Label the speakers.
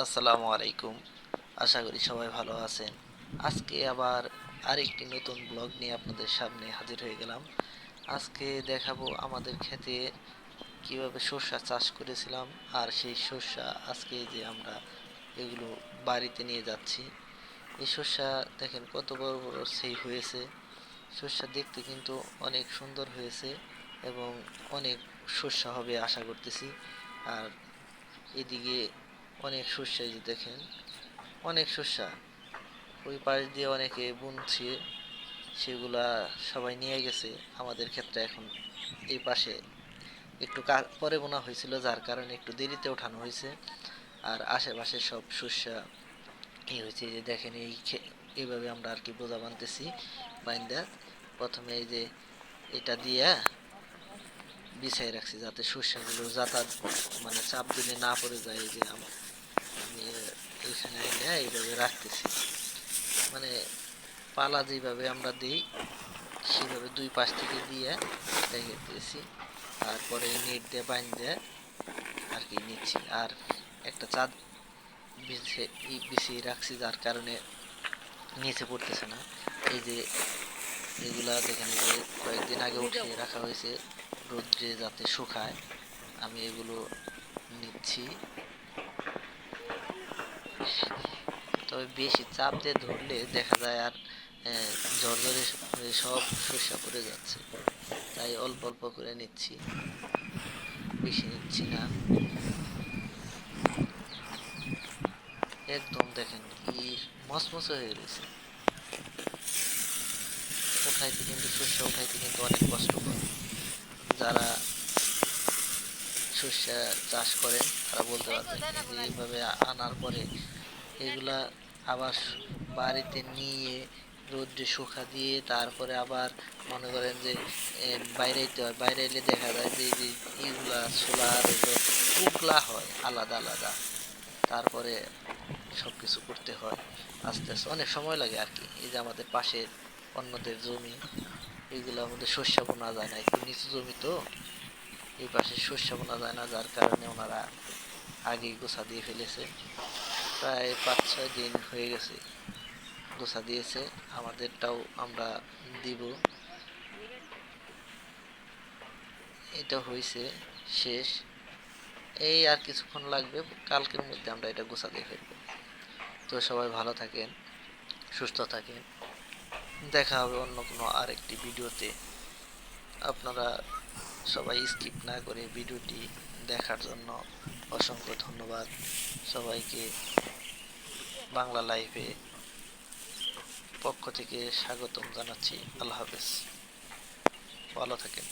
Speaker 1: আসসালামু আলাইকুম। আশা করি সবাই ভালো আছেন। আজকে আবার আরেকটি নতুন ব্লগ নিয়ে আপনাদের সামনে হাজির হয়ে গেলাম। আজকে দেখাবো আমাদের ক্ষেতে কিভাবে সর্ষা চাষ করেছিলাম, আর সেই সর্ষা আজকে যে আমরা এগুলো বাড়িতে নিয়ে যাচ্ছি। এই সর্ষা দেখেন কত বড় বড় সেই হয়েছে। সর্ষা দেখতে কিন্তু অনেক সুন্দর হয়েছে এবং অনেক সর্ষা হবে আশা করতেছি। আর এদিকে অনেক সর্ষা, এই যে দেখেন অনেক সর্ষা ওই পাশ দিয়ে অনেকে বুনছে, সেগুলা সবাই নিয়ে গেছে। আমাদের ক্ষেত্রে এখন এই পাশে একটু পরে বোনা হয়েছিল, যার কারণে একটু দেরিতে ওঠানো হয়েছে। আর আশেপাশে সব সর্ষা কি হয়েছে, এই যে দেখেন এইভাবে আমরা আর কি বোঝা বানতেছি। বাইন্দা প্রথমে এই যে এটা দিয়ে বিছাই রাখছি যাতে সর্ষাগুলো যাতায়াত মানে চাপ দিলে না পড়ে যায়। এই যে আমি এইখানে এনে এইভাবে রাখতেছি, মানে পালা যেভাবে আমরা দিই সেভাবে দুই পাশ থেকে দিয়ে রেখে দিয়েছি। তারপরে নেট দিয়ে বাইন দিয়ে আর কি নিচ্ছি। আর একটা চাঁদ বিছিয়ে রাখছি, যার কারণে নিচে পড়তেছে না। এই যে এগুলা দেখেন, যে কয়েকদিন আগে উঠিয়ে রাখা হয়েছে রোদ্রে যাতে শুকায়। আমি এগুলো নিচ্ছি, তবে বেশি চাপ দিয়ে ধরলে দেখা যায় আর ঝরঝরে হয়ে সব সর্ষা পড়ে যাচ্ছে। তাই অল্প অল্প করে নিচ্ছি, বেশি নিচ্ছি না। একদম দেখেন কি মসমসে হয়ে রয়েছে। উঠাইতে কিন্তু সর্ষা উঠাইতে কিন্তু অনেক কষ্টকর। যারা সর্ষা চাষ করেন তারা বলতে পারবেন। এই যে এইভাবে আনার পরে এগুলা আবার বাড়িতে নিয়ে রোদ্রে শুকা দিয়ে তারপরে আবার মনে করেন যে বাইরে যেতে হয়। বাইরে এলে দেখা যায় যে এই যে এইগুলা ছোলার টুকলা হয় আলাদা আলাদা। তারপরে সবকিছু করতে হয় আস্তে আস্তে, অনেক সময় লাগে আর কি। এই যে আমাদের পাশের অন্যদের জমি, এগুলো আমাদের শস্য বোনা যায় না, একটু নিচু জমি তো, এই পাশে শস্য বোনা যায় না, যার কারণে ওনারা আগেই গোছা দিয়ে ফেলেছে। প্রায় 5-6 দিন হয়ে গেছে গোছা দিয়েছে। আমাদেরটাও আমরা দিব। এটা হয়েছে শেষ, এই আর কিছুক্ষণ লাগবে, কালকের মধ্যে আমরা এটা গোছা দিয়ে ফেলবো। তো সবাই ভালো থাকেন, সুস্থ থাকেন, দেখা হবে অন্য কোনো আরেকটি ভিডিওতে। আপনারা সবাই স্কিপ না করে ভিডিওটি দেখার জন্য অসংখ্য ধন্যবাদ। সবাইকে বাংলা লাইভে পক্ষ থেকে স্বাগতম জানাচ্ছি। আল্লাহ হাফেজ, ভালো থাকেন।